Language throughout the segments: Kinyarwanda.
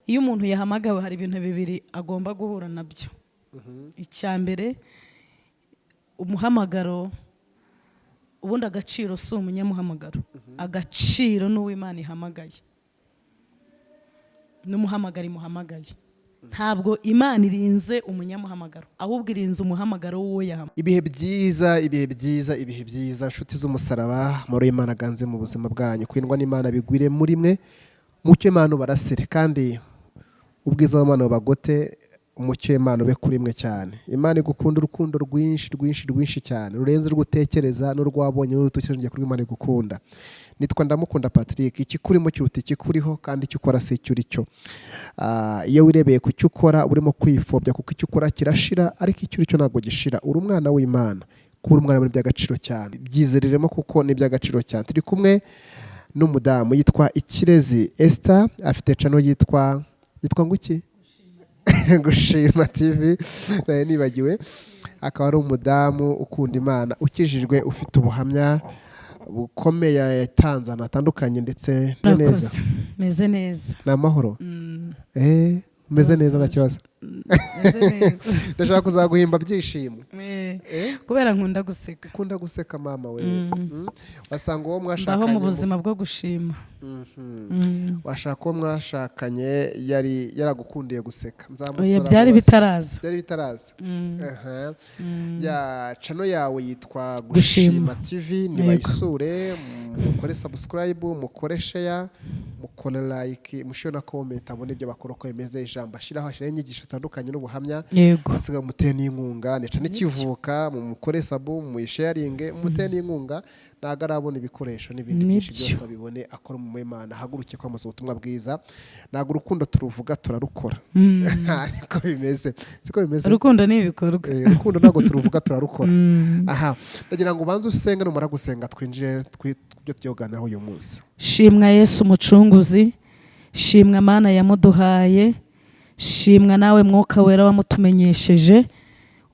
iyo umuntu yahamagawe hari ibintu bibiri agomba guhura nabyo. Icya mbere, umuhamagaro, ubundi agaciro si umunyamuhamagaro, agaciro n'uw'Imana ihamagaye n'umuhamagaro imuhamagaye. Ntabwo Imana irinze umunyamuhamagaro, ahubwo irinze umuhamagaro w'uwo yahamagaye. Ibihe byiza nshuti z'umusaraba, muri Imana ganze mu buzima bwanyu, kwindwa n'Imana bigwire muri mwe, mucyo Imana barasire kandi ubwiza bw'Imana bagote, umucyo Imana ube kuri mwe cyane. Imana igukunda urukundo rwinshi cyane, rurenze rugutekereza n'urwabonye n'urutukirenge kuri Imana igukunda. Nitwa Ndamukunda Patrick, ikikurimo kiruta ikikuriho kandi icyo ukora si icyo uri cyo. Iyo wirebeye ku cyo ukora urimo kwifobya kuko icyo ukora kirashira, ariko icyo uri cyo ntabwo gishira. Uri umwana w'Imana, kuri umwana muri by'agaciro cyane, byizereremo kuko ni by'agaciro cyane. Turi kumwe n'umudamu yitwa Ikirezi Esther, afite channel yitwa nguki Gushima TV, nibagiwe. Akaba ari umudamu ukunda Imana, ukijijwe, ufite ubuhamya bukomeye yatanze atandukanye ndetse neza. Meze neza. Ni amahoro? Meze neza nta kibazo. Ndashaka kuzaguhimba byishimo. Kubera nkunda guseka. Ukunda guseka mama we. Wasanga uwo mwashakanye baho mu buzima bwo gushima. Washaka uwo mwashakanye yaragukundiye guseka. Nzamusura. Byari bitaraza. Ya channel yawe yitwa Gushima TV, nibayisure, mukore subscribe, mukore share, mukore like, mushire na comment, abone ibyo bakora ko bimeze, ijambo ashiraho inyigisho zitandukanye n'ubuhamya. Asiga muteye n'inkunga, nica n'ikivuka, mukore sabu, muyisharinge, muteye n'inkunga, naga arabona ibikoresho n'ibindi byinshi byose abibone, akora mu Imana, haguruke kwamaza ubutumwa bwiza. Naga urukundo turuvuga turarukora. Ariko bimeze, siko bimeze. Urukundo ni ibikorwa. Urukundo ntago turuvuga turarukora. Aha, ndagira ngo ubanze usenga, numara gusenga twinjire byo tuyoganiraho uyu munsi. Shimwa Yesu umucunguzi, shimwa Mana yamuduhaye, shimwa nawe Mwuka Wera wamutumenyesheje.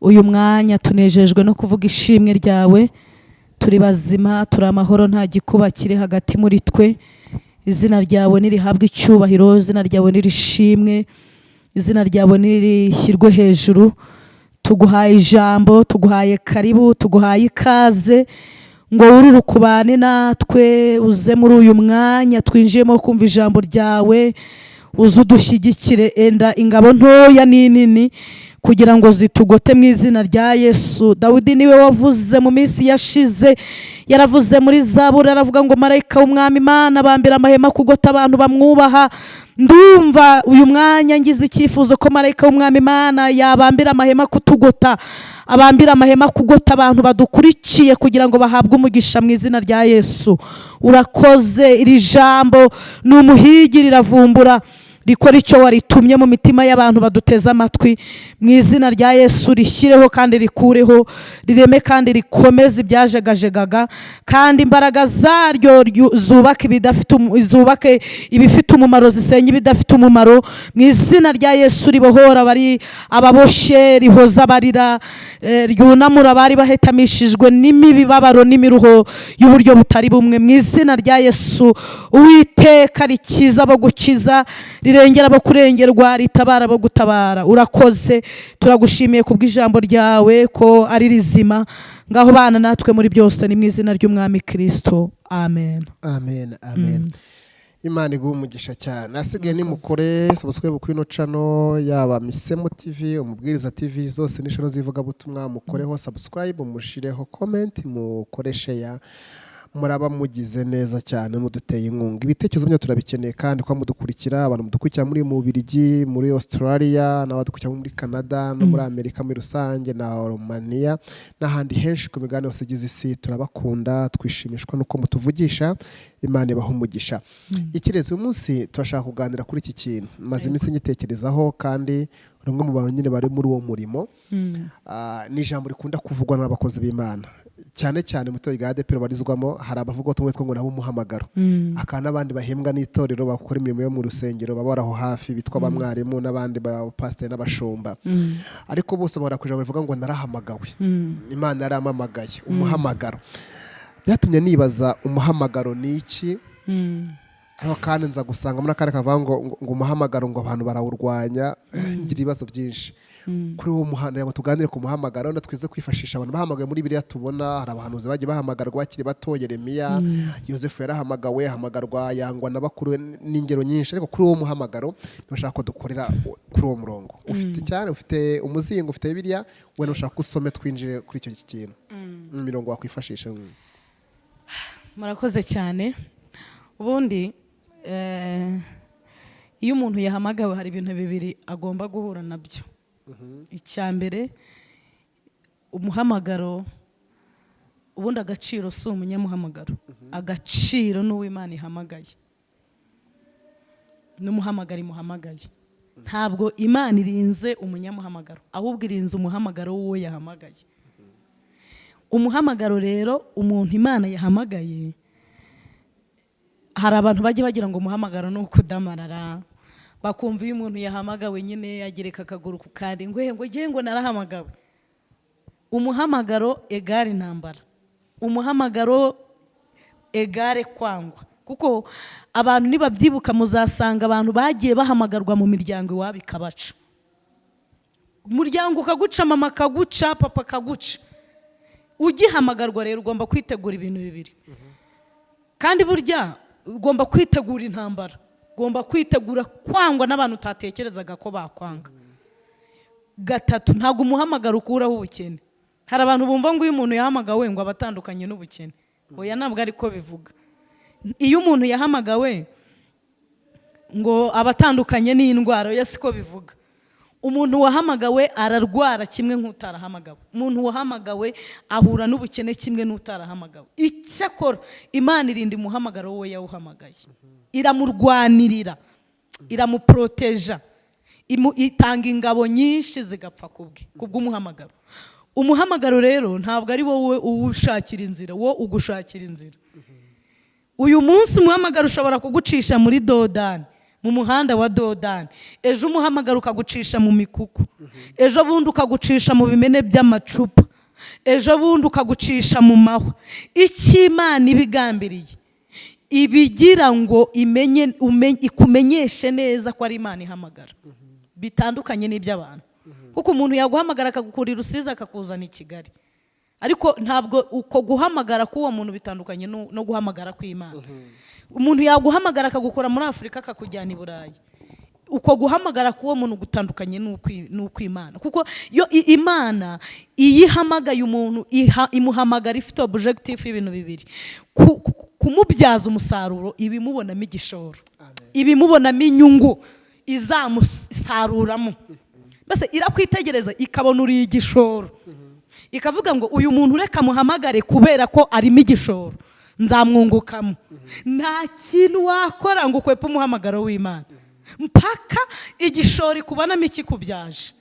Uyu mwanya tunejejwe no kuvuga ishimwe ryawe. Turi bazima, turi amahoro, nta gikuba kiri hagati muri twe. Izina ryawe nirihabwe icyubahiro, izina ryawe nirishimwe, izina ryawe nirishyirwe hejuru. Tuguhaye ijambo, tuguhaye karibu, tuguhaye ikaze, ngo ururukubane natwe, uze muri uyu mwanya twinjiyemo kumva ijambo ryawe, uzudushyigikire, enda ingabo ntoya n'inini kugira ngo zitugote mu izina rya Yesu. Dawidi niwe wavuze mu minsi yashize, yaravuze muri Zaburi, aravuga ngo marayika w'Umwami Imana bambira amahema kugota abantu bamwubaha. Ndumva uyu mwanya ngize icyifuzo ko marayika w'Umwami Imana yabambira amahema kutugota, abambira amahema kugota abantu badukurikiye kugira ngo bahabwe umugisha mu izina rya Yesu. Urakoze, iri jambo ni umuhigi riravumbura, rikora icyo waritumye mu mitima y'abantu baduteza amatwi. Mu izina rya Yesu rishyireho kandi rikureho, rireme kandi rikomeze ibyajagajegaga, kandi imbaraga zaryo zubake ibifite umumaro, zisenye ibidafite umumaro. Mu izina rya Yesu ribohora bari ababoshye, rihoza abarira, ryunamura abari bahetamishijwe n'imibabaro n'imiruho y'uburyo butari bumwe. Mu izina rya Yesu Uwiteka rikiza abo gukiza, rirengera abo kurengerwa, ritabara abo gutabara. Urakoze, turagushimiye kubw'ijambo ryawe ko ari rizima. Ngaho bana natwe muri byose, ni mu izina ry'Umwami Kristo. Amen. Imana iguha umugisha cyane. Asigaye nimukore subscribe ku ino channel, yaba Misemo TV, Umubwiriza TV, zose ni channel z'ivugabutumwa. Mukoreho subscribe, mushireho comment, mukore share. Muraba mugize neza cyane, muduteye inkunga. Ibitekerezo byanyu turabikeneye kandi kwa mudukurikira, abantu mudukurikira muri mu Bubiligi, muri Australia, n'abadukurikira muri Canada no muri Amerika muri rusange na Romania n'ahandi henshi ku migabane yose igize isi. Turabakunda, twishimishwa nuko mutuvugisha. Imana ibaha umugisha. Ikirezi umunsi turashaka kuganira kuri iki kintu maze iminsi ngitekerezaho, kandi rumwe mu bantu nyine bari muri uwo murimo. Ni ijambo rikunda kuvugwa n'abakozi b'Imana, cyane cyane mu itorero rya ADEPR barizwamo. Hari abavuga ngo nabo umuhamagaro, akana n'abandi bahembwa n'itorero bakora imirimo yo mu rusengero, baba aho hafi bitwa abamwarimu n'abandi ba pastor n'abashumba. Ariko bose bahora ku ijambo rivuga ngo narahamagawe. Imana yaramamagaye, umuhamagaro. Byatumye nibaza umuhamagaro ni iki, aho kandi nza gusanga muri akandi kavuga ngo umuhamagaro ngo abantu barawurwanya ngira ibibazo byinshi kuri uwo muhanda ngo tuganire ku muhamagaro na twize kwifashisha abantu bahamagaye muri biriya tubona hari abahanuzi bagiye bahamagarwa bakiri bato Yeremiya Yosefu yarahamagawe hamagarwa yangwa na bakuru n'ingero nyinshi ariko kuri uwo muhamagaro bashaka ko dukorera kuri uwo murongo ufite cyane ufite umuzingo ufite biriya we nushaka usome twinjire kuri icyo kintu imirongo wakwifashisha murakoze cyane ubundi iyo umuntu yahamagawe hari ibintu bibiri agomba guhura nabyo icya mbere umuhamagaro ubundi agaciro si umunyamuhamagaro agaciro n'uw'Imana ihamagaye n'umuhamagaro imuhamagaye ntabwo Imana irinze umunyamuhamagaro ahubwo irinze umuhamagaro w'uwo yahamagaye umuhamagaro rero umuntu Imana yahamagaye hari abantu bajya bagira ngo umuhamagaro ni ukudamarara bakumva iyo umuntu yahamagawe nyine yagereka akaguru ku kandi ngo narahamagawe umuhamagaro egare intambara umuhamagaro egare kwangwa kuko abantu nibabyibuka muzasanga abantu bagiye bahamagarwa mu miryango iwabo ikabaca umuryango ukaguca mama akaguca papa akaguca ugihamagarwa rero ugomba kwitegura ibintu bibiri kandi burya ugomba kwitegura intambara ugomba kwitegura kwangwa n'abantu utatekerezaga ko bakwanga gatatu ntabwo umuhamagaro ukuraho ubukene hari abantu bumva ngo iyo umuntu yahamagawe ngo abatandukanye n'ubukene oya ntabwo ariko bivuga iyo umuntu yahamagawe ngo abatandukanye n'indwara oya siko bivuga umuntu wahamagawe ararwara kimwe nk'utarahamagawe umuntu wahamagawe ahura n'ubukene kimwe n'utarahamagawe icyakora Imana irinda umuhamagaro wowe yawuhamagaye iramurwanirira iramuproteja itanga ingabo nyinshi zigapfa kubw'umuhamagaro umuhamagaro rero ntabwo ari wowe uwushakira inzira wo ugushakira inzira uyu munsi umuhamagaro ushobora kugucisha muri dodani mu muhanda wa dodani ejo umuhamagaro ukagucisha mu mikuku ejo bundi ukagucisha mu bimene by'amacupa ejo bundi ukagucisha mu mahwa icyo Imana ibigambiriye ibigira ngo ikumenyeshe neza ko ari Imana ihamagara bitandukanye n'iby'abantu kuko umuntu yaguhamagara akagukurira Rusizi akakuzana i Kigali ariko ntabwo uko guhamagara k'uwo muntu bitandukanye no guhamagara kw'Imana umuntu yaguhamagara akagukora muri Afurika akakujyana i Burayi uko guhamagara k'uwo muntu gutandukanye n'ukw'Imana kuko yo Imana iyihamagaye umuntu imuhamagara ifite objective y'ibintu bibiri kumubyaza umusaruro ibimubonamo igishoro ibimubonamo inyungu izamusaruramo base irakwitegereza ikabona uri igishoro ikavuga ngo uyu muntu reka muhamagare kubera ko arimo igishoro nzamwungukamo nta kintu wakora ngo ukwepe umuhamagaro w'Imana mpaka igishoro ikubanamo ikikubyaje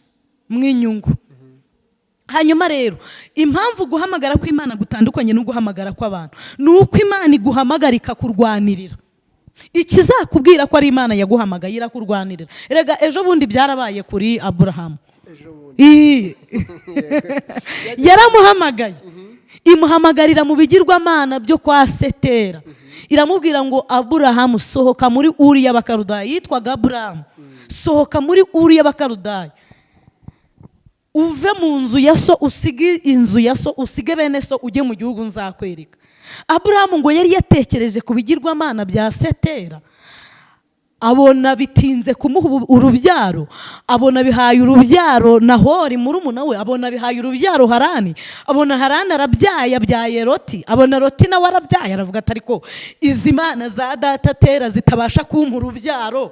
mw'inyungu hanyuma rero impamvu guhamagara kw'Imana gutandukanye no guhamagara kw'abantu ni uko Imana iguhamagara ikakurwanirira ikizakubwira ko ari Imana yaguhamagaye irakurwanirira erega ejo bundi byarabaye kuri Aburahamu yaramuhamagaye imuhamagarira mu bigirwamana byo kwa Setera iramubwira ngo Aburahamu sohoka muri Uri y'Abakarudayi yitwaga Aburahamu sohoka muri Uri y'Abakarudayi uve mu nzu ya so usige inzu ya so usige bene so ujye mu gihugu nzakwereka Aburahamu ngo yari yatekereje ku bigirwamana bya Setera abona bitinze kumuha urubyaro abona bihaye urubyaro Nahori murumuna we abona bihaye urubyaro Harani abona Harani arabyaye abyaye Loti abona Loti nawe arabyaye aravuga ati ariko izi mana za data Tera zitabasha kumpa urubyaro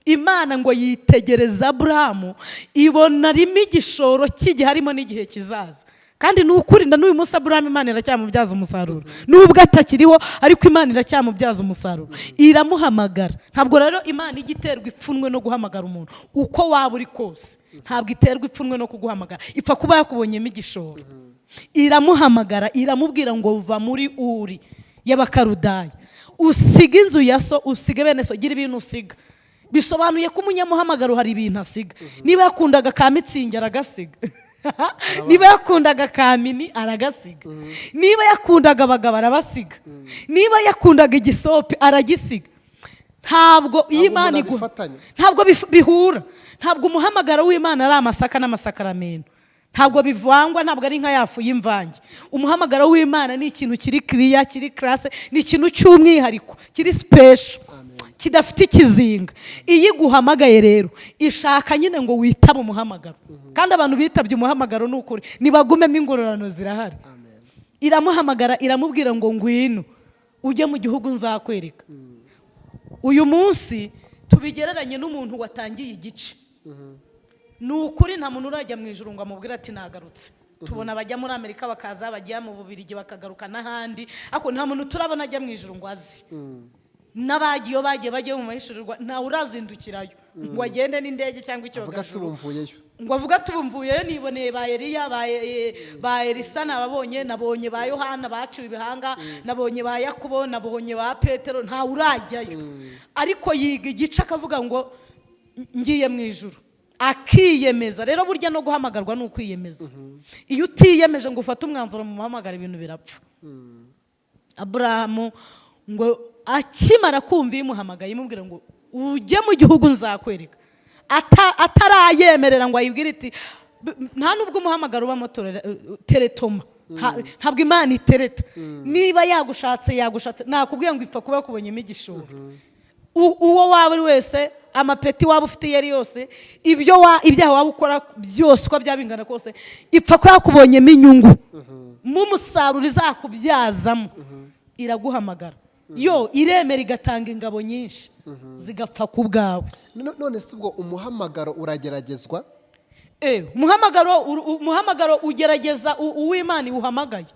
Imana ngo yitegereza Aburahamu ibona rimwe igishoro cy'igihe harimo n'igihe kizaza kandi nukurinda n'uyu munsi Aburahamu Imana iracyamubyaza umusaruro nubwo atakiriho ariko Imana iracyamubyaza umusaruro iramuhamagara ntabwo rero Imana igiterwa ipfunwe no guhamagara umuntu uko waba uri kose ntabwo iterwa ipfunwe no kuguhamagara ipfa kuba yakubonyemo igishoro iramuhamagara iramubwira ngo uva muri Uri y'Abakarudayi usiga inzu ya so usige bene so gira ibintu usiga bisobanuye ko umunyamuhamagaro hari ibintu asiga niba yakundaga ka mitsingi aragasiga niba yakundaga kamini aragasiga niba yakundaga abagabo arabasiga niba yakundaga igisope aragisiga ntabwo Imana ntabwo bihura. Ntabwo umuhamagaro w'Imana ari amasaka n'amasakaramentu, ntabwo bivangwa, ntabwo ari nka yafu y'imvange. Umuhamagaro w'Imana ni ikintu kiri clear, kiri classe, ni ikintu cy'umwihariko, kiri special, kidafite ikizinga. Iyo iguhamagaye rero ishaka nyine ngo witabe umuhamagaro, kandi abantu bitabye umuhamagaro n'ukuri nibagumemo, ingororano zirahari. Iramuhamagara, iramubwira ngo ngwino ujye mu gihugu nzakwereka. Uyu munsi tubigereranye n'umuntu watangiye igice. Ni ukuri nta muntu urajya mu ijuru ngo amubwire ati nagarutse. Tubona bajya muri Amerika bakaza, bajya mu Bubiligi bakagaruka n'ahandi, ariko nta muntu turabona ajya mu ijuru ngo azi. N'abagiye bagiye mu mahishurirwa ntawe urazindukirayo ngo agende n'indege cyangwa icyogajuru ngo avuga tubumvuyeyo. Niboneye ba Eliya, ba Elisa, nabonye ba Yohana baciwe ibihanga, nabonye ba Yakobo, nabonye ba Petero. Ntawe urajyayo, ariko yiga igice akavuga ngo ngiye mu ijuru, akiyemeza. Rero burya no guhamagarwa ni ukwiyemeza. Iyo utiyemeje ngo ufate umwanzuro mu muhamagara, ibintu birapfa. Aburahamu ngo akimara kumva imuhamagaye imubwira ngo ujye mu gihugu nzakwereka, atarayemerera ngo ayibwire iti, nta nubwo umuhamagaro ubamo teretoma. Ntabwo Imana itereta. Niba yagushatse nakubwiye ngo ipfa kuba yakubonyemo igishoro. Uwo waba uri wese, amapeti waba ufite yari yose, ibyaha waba ukora byose uko byabingana kose, ipfa kuba yakubonyemo inyungu, mu musaruro izakubyazamo. Iraguhamagara, yo iremera igatanga ingabo nyinshi zigapfa ku bwawe. None si ubwo umuhamagaro urageragezwa? Umuhamagaro ugerageza uw'Imana iwuhamagaye.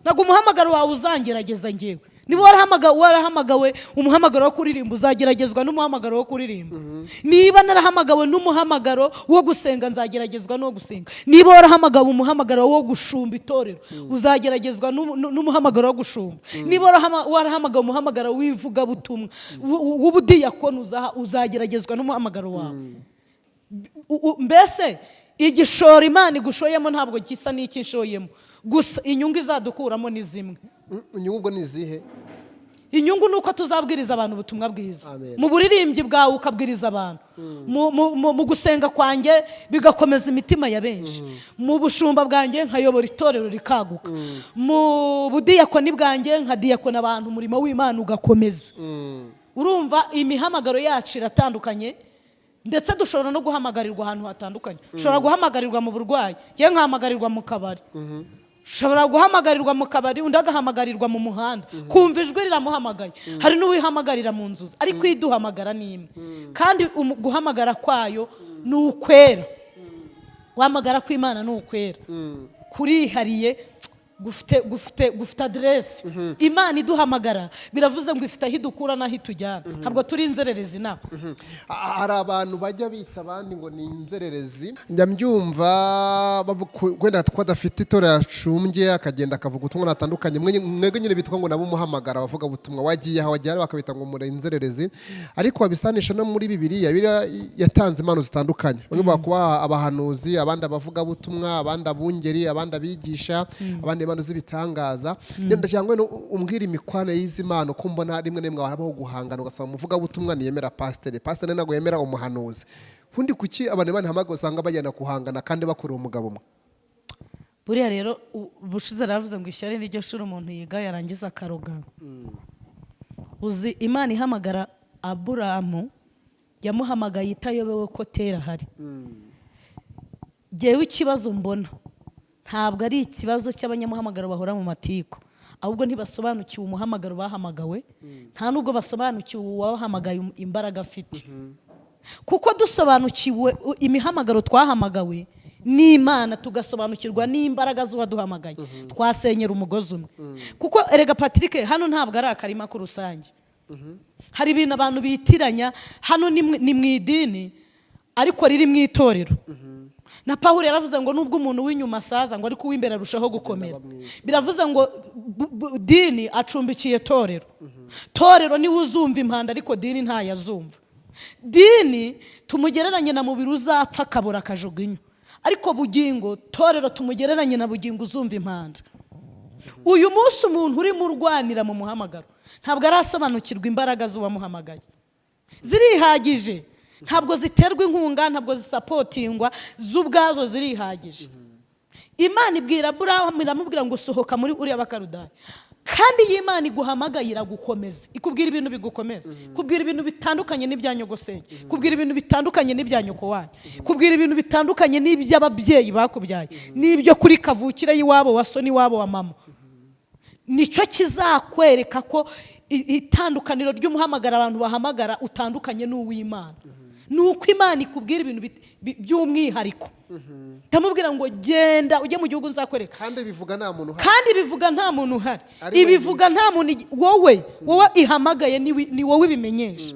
Ntabwo umuhamagaro wawe uzangerageza ngewe. Niba warahamagawe umuhamagaro wo kuririmba, uzageragezwa n'umuhamagaro wo kuririmba. Niba narahamagawe n'umuhamagaro wo gusenga, nzageragezwa no gusenga. Niba warahamagawe umuhamagaro wo gushumba itorero, uzageragezwa n'umuhamagaro wo gushumba. Niba warahamagawe umuhamagaro w'ivugabutumwa, w'ubudiyakoni, uzageragezwa n'umuhamagaro wawe. Mbese igishoro Imana igushoyemo ntabwo gisa n'icyishoyemo, gusa inyungu izadukuramo ni zimwe. Inyungu ni zihe? Inyungu nuko tuzabwiriza abantu ubutumwa bwiza. Mu buririmbyi bwawe ukabwiriza abantu, mu gusenga kwanjye bigakomeza imitima ya benshi, mu bushumba bwanjye nkayobora itorero rikaguka, mu budiyakoni bwanjye nkadiyakona abantu, umurimo w'Imana ugakomeza. Urumva imihamagaro yacu iratandukanye, ndetse dushobora no guhamagarirwa ahantu hatandukanye. Ushobora guhamagarirwa mu burwayi, njye nkahamagarirwa mu kabari. Ushobora guhamagarirwa mu kabari, undi agahamagarirwa mu muhanda, kumva ijwi riramuhamagaye. Hari n'uwihamagarira mu nzuzi, ariko iduhamagara ni imwe. Kandi guhamagara kwayo ni ukwera. Guhamagara kw'Imana ni ukwera, kurihariye, gufite aderesi. Imana iduhamagara biravuze ngo ifite aho idukura n'aho itujyana. Ntabwo turi inzererezi nawe. Hari abantu bajya bita abandi ngo ni inzererezi. Njya mbyumva wenda ko adafite itorero yacumbye akagenda akavuga ubutumwa natandukanye. Mwebwe nyine bitwa ngo nabo umuhamagara bavuga ubutumwa. Wagiye aho wagiye bakabita ngo muri inzererezi, ariko babisanisha no muri Bibiliya. Yatanze impano zitandukanye. Bamwe bakuba abahanuzi, abandi abavuga ubutumwa, abandi abungeri, abandi abigisha, abandi impano z'ibitangaza. Ndashaka ngo umbwire imikwane y'izi mpano, ko mbona rimwe n'imwe habaho guhangana, ugasanga umuvuga butumwa niyemera pasiteri ntabwo yemera umuhanuzi. Kundi kuki abantu bahamagaye usanga bajyana kuhangana kandi bakorera umugabo umwe? Buriya rero bushize aravuze ngo ishyari niryo shuri umuntu yiga yarangiza akaroga. Uzi Imana ihamagara Aburahamu, yamuhamagaye itayobewe ko Tera hari. Jewe ikibazo mbona ntabwo ari ikibazo cy'abanyamuhamagaro bahora mu matiko, ahubwo ntibasobanukiwe umuhamagaro bahamagawe, nta nubwo basobanukiwe uwahamagaye imbaraga afite. Kuko dusobanukiwe imihamagaro twahamagawe n'Imana, tugasobanukirwa n'imbaraga z'uwaduhamagaye, twasenyera umugozi umwe. Kuko erega Patrick, hano ntabwo ari akarima ku rusange. Hari ibintu abantu bitiranya, hano ni mu idini ariko riri mu itorero. Na Pawulo yaravuze ngo nubwo umuntu w'inyuma asaza ngo ariko uw'imbere arushaho gukomera. Biravuze ngo dini acumbikiye torero. Torero ni uzumva impanda ariko dini ntayazumva. Dini tumugereranye na mubiri uzapfa kabura kajugunyo, ariko bugingo torero tumugereranye na bugingo uzumva impanda. Uyu munsi umuntu uri mu rwanira mu muhamagaro ntabwo arasobanukirwa imbaraga z'uwamuhamagaye. zirihagije, ntabwo ziterwa inkunga, ntabwo zisapotingwa, z'ubwazo zirihagije. Imana ibwira Aburahamu, iramubwira ngo sohoka muri uriya bakarudayi, kandi iyi Imana iguhamagaye iragukomeza, ikubwira ibintu bigukomeza, kubwira ibintu bitandukanye n'ibya nyogosenge, kubwira ibintu bitandukanye n'ibya nyoko wanyu, kubwira ibintu bitandukanye n'iby'ababyeyi bakubyaye, n'ibyo kuri kavukire y'iwabo wa so n'iwabo wa mama. Nicyo kizakwereka ko itandukaniro ry'umuhamagara abantu bahamagara utandukanye n'uw'Imana. Nuko Imana ikubwira ibintu by'umwihariko, tamubwira ngo genda ujye mu gihugu nzakwereka, kandi bivuga nta muntu uhari, kandi bivuga nta muntu uhari, ibivuga nta muntu, wowe ihamagaye ni wowe ibimenyesha.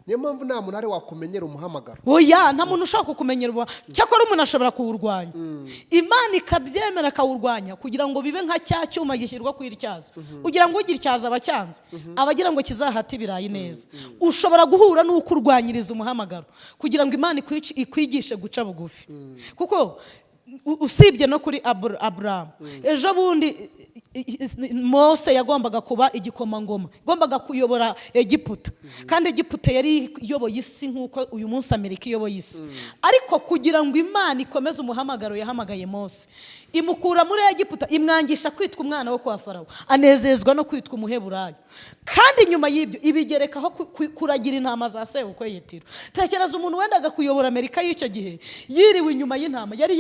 niyo mpamvu nta muntu ari wakumenyera umuhamagaro. Oya, nta muntu ushaka kukumenyera, cyakora umuntu ashobora kuwurwanya. Imana ikabyemera akawurwanya kugira ngo bibe nka cya cyuma gishyirwa ku ityazo, kugira ngo ugira ityazo abacyanze, abagira ngo kizahate ibirayi neza. Ushobora guhura n'uko urwanyiriza umuhamagaro kugira ngo Imana ikwigishe guca bugufi. Kuko usibye no kuri Aburahamu, ejo bundi Mose yagombaga kuba igikomangoma, yagombaga kuyobora Egiputa, kandi Egiputa yari iyoboye isi nk'uko uyu munsi Amerika iyoboye isi. Ariko kugira ngo Imana ikomeze umuhamagaro yahamagaye Mose, imukura muri Egiputa, imwangisha kwitwa umwana wo kwa Farawo, anezezwa no kwitwa umuheburayo. Kandi nyuma y'ibyo ibigerekaho kuragira intama za sebukwe Yetiro. Tekereza umuntu wendaga kuyobora Amerika y'icyo gihe, yiriwe inyuma y'intama, yari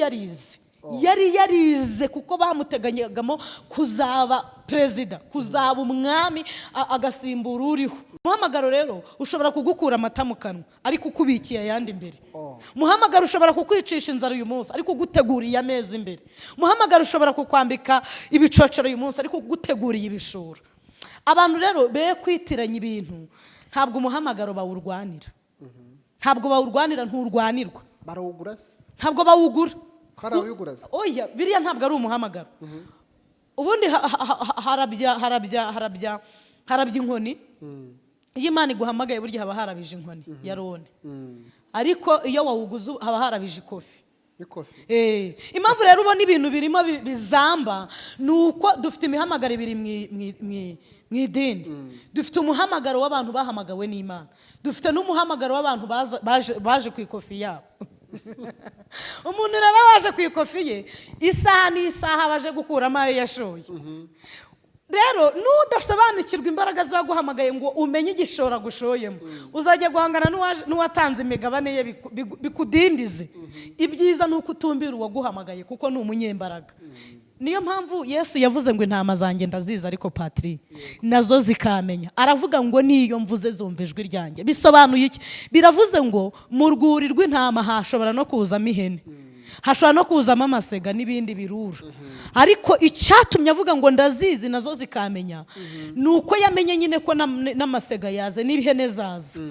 yarize kuko bamuteganyagamo kuzaba perezida, kuzaba umwami, agasimbura uriho. Umuhamagaro rero ushobora kugukura amata mu kanwa ariko ukubikiye ayandi imbere. Umuhamagaro ushobora kukwicisha inzara uyu munsi ariko uguteguriye ameza imbere. Umuhamagaro ushobora kukwambika ibicocero uyu munsi ariko uguteguriye ibishura. Abantu rero be kwitiranya ibintu, ntabwo umuhamagaro bawurwanira, ntabwo bawurwanira, nturwanirwa, barawugura se, ntabwo bawugura. Oya, biriya ntabwo ari umuhamagaro. Ubundi harabya inkoni. Iyo Imana iguhamagaye burya haba harabije inkoni ya Rone, ariko iyo wawuguze haba harabije ikofi. Impamvu rero ubona ibintu birimo bizamba nuko dufite imihamagaro ibiri mu idini. Dufite umuhamagaro w'abantu bahamagawe n'Imana, dufite n'umuhamagaro w'abantu baje ku ikofi yabo. Umuntu rero waje ku ikofi ye, isaha n'isaha baje gukuramo ayo yashoye. Rero nudasobanukirwa imbaraga zaguhamagaye ngo umenye igishora gushoyemo, uzajya guhangana n'uwatanze imigabane ye bikudindize. Ibyiza nuko utumbira uwaguhamagaye kuko ni umunyembaraga. Niyo mpamvu Yesu yavuze ngo intama zanjye ndazizi ariko Patri nazo zikamenya. Aravuga ngo niyo mvuze zumva ijwi ryanjye. Bisobanuye iki? Biravuze ngo mu rwuri rw'intama hashobora no kuzamo ihene, hashobora no kuzamo amasega n'ibindi birura. Ariko icyatumye avuga ngo ndazizi nazo zikamenya, nuko yamenye nyine ko n'amasega yaze n'ihene zaza.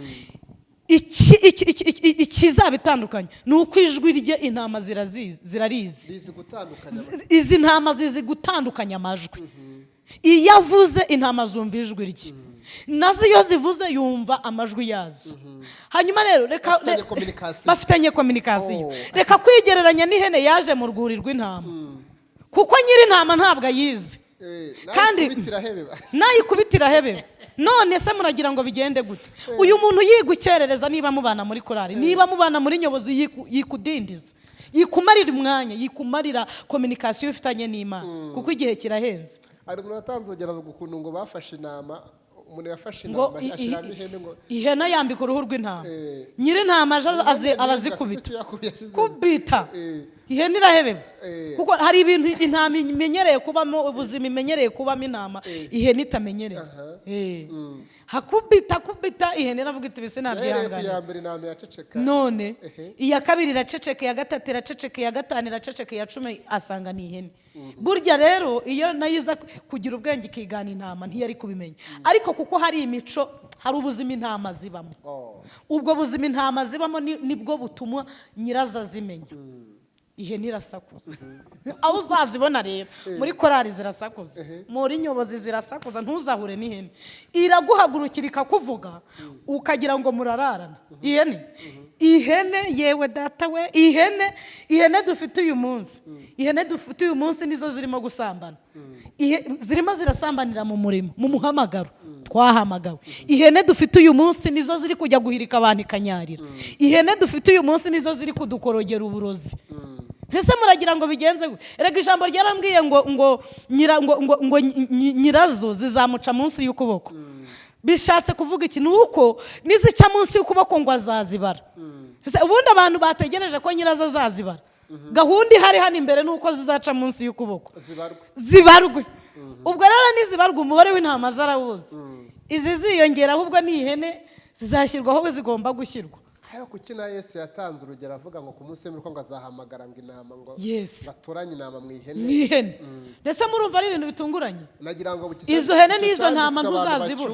Ikizabitandukanye nuko ijwi rye intama zirarizi. Izi ntama zizi gutandukanya amajwi. Iyo avuze intama zumva ijwi rye, nazo iyo zivuze yumva amajwi yazo. Hanyuma rero bafitanye kominikasiyo. Reka kwigereranya n'ihene yaje mu rwuri rw'intama, kuko nyiri intama ntabwo ayizi, kandi nayikubitira hebeba. None se muragira ngo bigende gute? Uyu muntu yigukerereza niba mubana muri korari, niba mubana muri nyobozi, yikudindiza, yikumarira umwanya, yikumarira kominikasiyo ifitanye n'Imana, kuko igihe kirahenze. Ari umuntu atanzogera gukuntu ngo bafashe intama, umuntu yafashe intama ashiramo ihene ngo ihene yambika uruhu rw'intama, nyiri intama arazikubita kubita, ihene irahebeba. Kuko hari ibintu intama imenyereye kubamo, ubuzima imenyereye kubamo intama ihene itamenyereye. Hakubita ihene iravuga iti bise nabyihangana. None iya kabiri iraceceka, iya gatatu iraceceka, iya gatanu iraceceka, iya cumi asanga ni ihene. Burya rero iyo nayiza kugira ubwenge ikigana intama ntiyari kubimenya. Ariko kuko hari imico, hari ubuzima intama zibamo, ubwo buzima intama zibamo nibwo butuma nyirazo azimenya. Ihene irasakuza. Aho uzazibona rero muri korari zirasakuza, muri nyobozi zirasakuza, ntuzahure n'ihene. Iraguhagurukira ikakuvuga ukagira ngo murararana. Ihene ihene yewe data we ihene dufite uyu munsi nizo zirimo gusambana zirimo zirasambanira mu murimo mu muhamagaro twahamagawe. Ihene dufite uyu munsi nizo ziri kujya guhirika abantu ikanyarira. Ihene dufite uyu munsi nizo ziri kudukorogera uburozi. Ese muragira ngo bigenze gute? Erega ijambo ryarambwiye ngo nyirazo zizamuca munsi y'ukuboko. Bishatse kuvuga iki? Nuko nizica munsi y'ukuboko ngo azazibara. Ubundi abantu bategereje ko nyirazo azazibara. Gahunda ihari hano imbere nuko zizaca munsi y'ukuboko zibarwe. Ubwo rero nizibarwa umubare w'intama zarawuzi. Izi ziyongera ahubwo ni ihene zizashyirwaho zigomba gushyirwa. Hayo kuki na Yesu yatanze urugero avuga ngo ku munsi w'imperuka ngo azahamagara ngo intama ngo batoranye intama mu ihene. Ndetse murumva ari ibintu bitunguranye. Nagira ngo izo hene n'izo ntama ntuzazibura.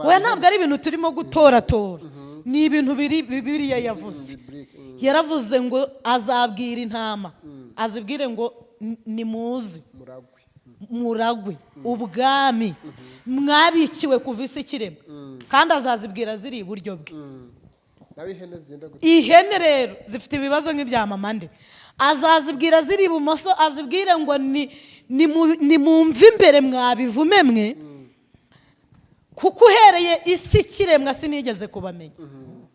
We ntabwo ari ibintu turimo gutoratora. Ni ibintu Bibiliya yavuze. Yaravuze ngo azabwira intama, azibwire ngo nimuze muragwe ubwami mwabikiwe kuva isi ikirema, kandi azazibwira ziri iburyo bwe. Ihene rero zifite ibibazo nk'ibya mama nde, azazibwira ziri ibumoso, azibwire ngo nimumve imbere mwabivume mwe, kuko uhereye isi ikiremwa sinigeze kubamenya.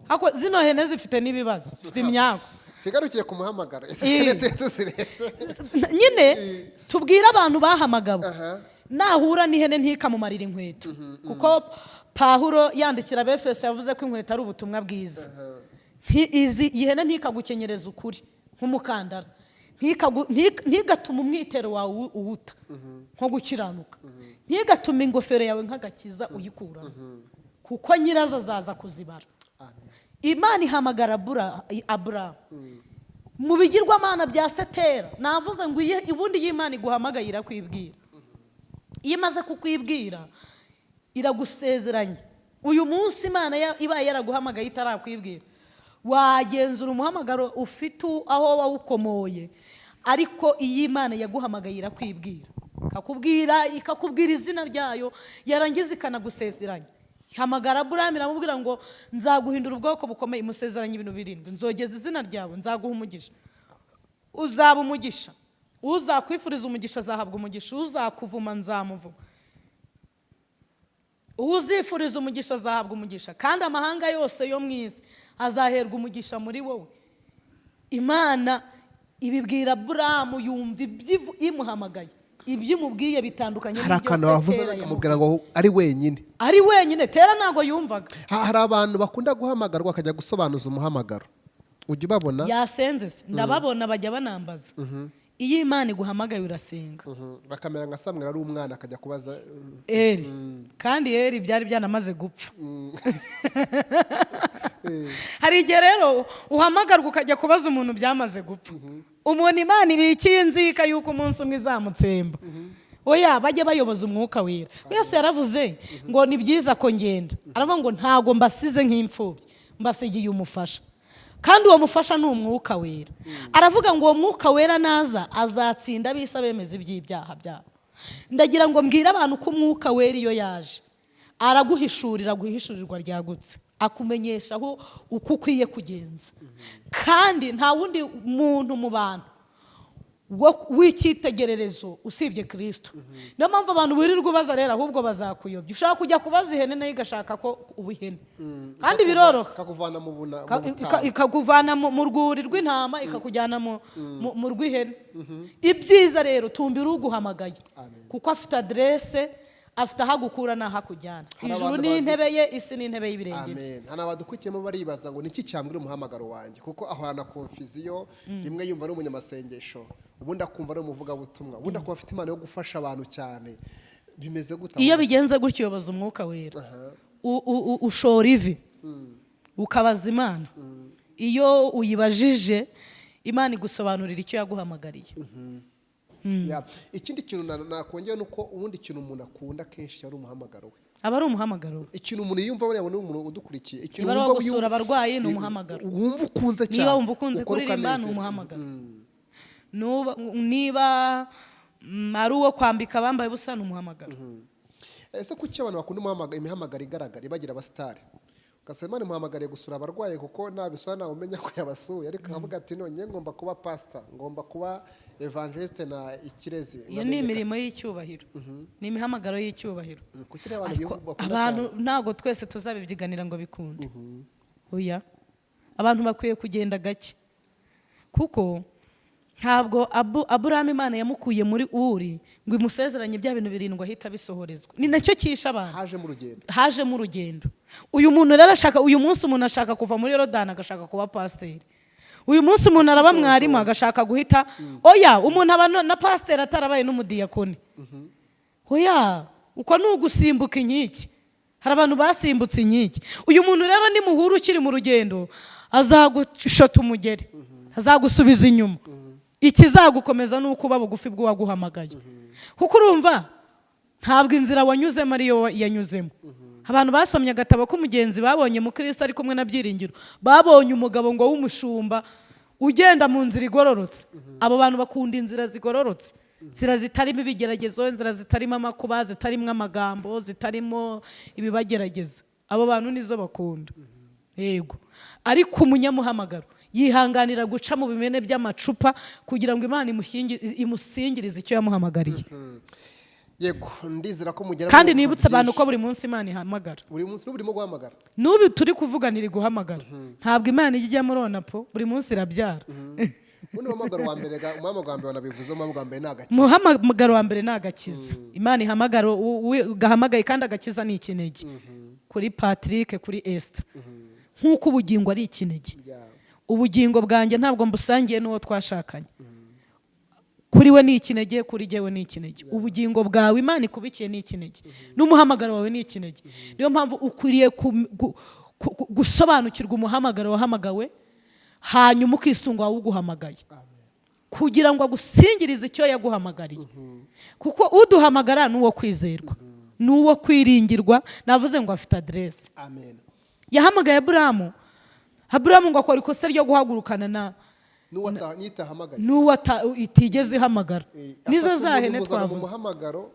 Hako zino hene zifite n'ibibazo, zifite imyago. Kigarukiye ku muhamagaro. Nyine tubwira abantu bahamagawe. Nahura n'ihene ntikamumarira inkweto, kuko Pawulo yandikira Abefeso yavuze ko inkweto ari ubutumwa bwiza. Izi ihene ntikagukenyereza ukuri nk'umukandara, ntigatuma umwitero wawe uwuta nko gukiranuka, ntigatuma ingofero yawe nk'agakiza uyikuramo, kuko nyirazo azaza kuzibara. Imana ihamagara Aburahamu mu bigirwamana bya Setera. Navuze ngo ubundi y'Imana iguhamagaye irakwibwira. Iyo imaze kukwibwira iragusezeranya. Uyu munsi Imana ibaye yaraguhamagaye itarakwibwira, wagenzura umuhamagaro ufite aho wawukomoye. Ariko iyi Imana yaguhamagaye irakwibwira, ikakubwira izina ryayo, yarangiza ikanagusezeranya. Hamagara Aburahamu iramubwira ngo nzaguhindura ubwoko bukomeye, imusezeranya ibintu 7. Nzogeza izina ryawe, nzaguha umugisha, uzaba umugisha. Uzakwifuriza umugisha azahabwa umugisha, uzakuvuma nzamuvuma. Uzifuriza umugisha azahabwa umugisha, kandi amahanga yose yo mu isi azaherwa umugisha muri wowe. Imana ibibwira Aburahamu, yumva imuhamagaye. Ibyo umubwiye bitandukanye n'ibyo Setera yamubwira ngo ari wenyine. Tera ntago yumvaga. Hari abantu bakunda guhamagarwa akajya gusobanuza umuhamagaro. Ujya ubabona? Yasenze se, ndababona bajya banambaza. Iyo Imana iguhamagaye urasenga. Bakamera nka Samweli ari umwana akajya kubaza Eli. Kandi Eli byari byanamaze gupfa. Hari igihe rero uhamagarwa ukajya kubaza umuntu byamaze gupfa. Umuntu Imana ibikiye inzika yuko umunsi umwe izamutsemba. Oya, bajye bayoboza umwuka wera. Yesu yaravuze ngo ni byiza ko ngenda. Aravuga ngo ntago mbasize nk'imfubyi, mbasigiye umufasha. Kandi uwo mufasha ni umwuka wera. Aravuga ngo uwo mwuka wera naza azatsinda abisa bemeza iby'ibyaha byabo. Ndagira ngo mbwire abantu ko umwuka wera iyo yaje guhishurirwa ryagutse, akumenyesha aho uko ukwiye kugenza. Kandi nta wundi muntu mu bantu w'icyitegererezo usibye Kristo. Niyo mpamvu abantu birirwa baza rero ahubwo bazakuyobya. Ushaka kujya kubaza ihene nayo igashaka ko uba ihene, kandi biroroha. Ikakuvana mu rwuri rw'intama ikakujyana mu rw'ihene. Ibyiza rero tumbira uguhamagaye, kuko afite adresse, afite aho agukura n'aho akujyana. Ijuru ni intebe ye, isi ni intebe y'ibirenge bye. Hano abadukukiyemo baribaza ngo niki cyambwira umuhamagaro wanjye, kuko aho hana confusion. Rimwe yumva ari umunyamasengesho, ubundi akumva ari umuvugabutumwa, ubundi akumva afite impano yo gufasha abantu cyane. Bimeze gute? Iyo bigenze gutyo uyoboza umwuka wera. Ushora ivi ukabaza Imana. Iyo uyibajije Imana igusobanurira icyo yaguhamagariye. Ikindi kintu nakongera nuko ubundi kintu umuntu akunda kenshi cyari umuhamagaro we. Aba ari umuhamagaro. Ikintu umuntu yumva buriya n'umuntu udukurikiye. Ikintu wumva gusura abarwayi ni umuhamagaro. Wumva ukunze cyane. Niba wumva ukunze kuririmba ni umuhamagaro. Niba ari uwo kwambika abambaye busa ni umuhamagaro. Ese kuki abantu bakunda imihamagaro igaragara ibagira abasitari? Imana imuhamagariye gusura abarwayi kuko nabisaba nawe umenya ko yabasuye ariko akavuga ati none ngomba kuba pastor ngomba kuba evangeliste na ikirezi. Iyo ni imirimo y'icyubahiro ni imihamagaro y'icyubahiro. Abantu ntabwo twese tuzabibyiganira ngo bikunde. Oya, abantu bakwiye kugenda gake kuko ntabwo Aburahamu Imana yamukuye muri Uri ngo imusezeranye bya bintu 7 ahita bisohorezwa. Ni nacyo kisha abantu. Haje mu rugendo. Uyu muntu rero ashaka, uyu munsi umuntu ashaka kuva muri Yorodani agashaka kuba pasiteri. Uyu munsi umuntu araba mwarimu agashaka guhita oya, umuntu aba na pasiteri atarabaye n'umudiyakoni. Oya, uko ni ugusimbuka inkiki. Hari abantu basimbutse inkiki. Uyu muntu rero ni muhuru ukiri mu rugendo azagushota umugeri, azagusubiza inyuma. Ikizagukomeza nuko uba bugufi bw'uwaguhamagaye. Kuko urumva ntabwo inzira wanyuzemo ariyo yanyuzemo. Abantu basomye agatabo k'umugenzi babonye mu Kristo ari kumwe na byiringiro, babonye umugabo ngo w'umushumba ugenda mu nzira igororotse. Abo bantu bakunda inzira zigororotse, inzira zitarimo ibigeragezo, inzira zitarimo amakuba, zitarimo amagambo, zitarimo ibibagerageza. Abo bantu nizo bakunda. Yego, ariko umunyamuhamagaro yihanganira guca mu bimene by'amacupa kugira ngo Imana imusingirize icyo yamuhamagariye. Yego, ndizera ko mugera. Kandi nibutse abantu ko buri munsi Imana ihamagara. Buri munsi n'uburimo guhamagara. N'ubu turi kuvuganira guhamagara. Ntabwo Imana ijya murona po, buri munsi irabyara. Umuhamagaro wa mbere wanabivuze, umuhamagaro wa mbere nagakiza. Umuhamagaro wa mbere nagakiza. Imana ihamagara gahamagaye kandi agakiza ni ikinege. Kuri Patrick, kuri Esther. Nkuko ubugingo ari ikinege. Ubugingo bwanjye ntabwo mbusangiye n'uwo twashakanye. Kuri we ni ikinege, kuri jyewe ni ikinege. Ubugingo bwawe Imana ikubikiye ni ikinege. N'umuhamagaro wawe ni ikinege. Niyo mpamvu ukwiriye gusobanukirwa umuhamagaro wahamagawe, hanyuma ukisunga wawe uguhamagaye, kugira ngo agusingirize icyo yaguhamagariye. Kuko uduhamagara ni uwo kwizerwa, ni uwo kwiringirwa. Navuze ngo afite adresse. Amen. Yahamagaye Aburahamu ngo akora ikosa ryo guhagurukana na n'uwo itigeze ihamagara. Nizo zahene twavuze. Umuhamagaro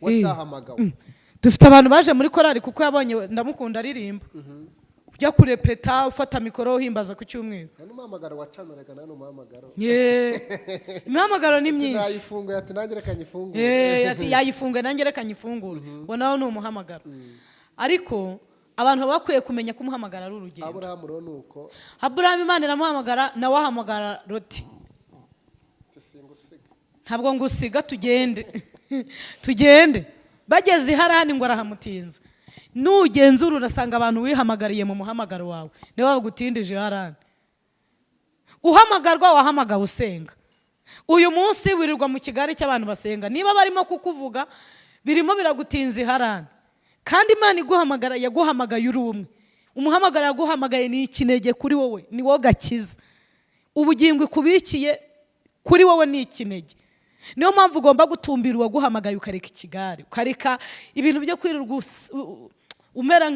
watahamagawe. Dufite abantu baje muri korali kuko yabonye ndamukunda aririmba. Ujya kurepeta ufata mikoro uhimbaza ku cyumweru. N'umuhamagaro wacanuraga nano umuhamagaro. Imihamagaro ni myinshi. Yayifunguye ati nanjye reka nyifungure. Ati yayifunguye nanjye reka nyifungure. Ngo nawo ni umuhamagaro. Ariko abantu bakwiye kumenya ko umuhamagara ari urugendo. Aburahamu rero nuko Aburahamu Imana iramuhamagara, nawe ahamagara Loti. Ntabwo ngusiga tugende. Tugende. Bageze Harani ngo arahamutinza. Nugenzura urasanga abantu wihamagariye mu muhamagaro wawe niwe bagutindije Harani. Uhamagarwa wahamagawe usenga. Uyu munsi wirirwa mu kigari cy'abantu basenga, niba barimo kukuvuga birimo biragutinza Harani. Kandi Imana iguhamagara yaguhamagaye uri umwe. Umuhamagara yaguhamagaye ni ikinege kuri wowe, ni wo gakiza. Ubugingo ikubikiye kuri wowe ni ikinege. Niyo mpamvu ugomba gutumbira uwaguhamagaye ukareka ikigare, ukareka ibintu byo kwirirwa umera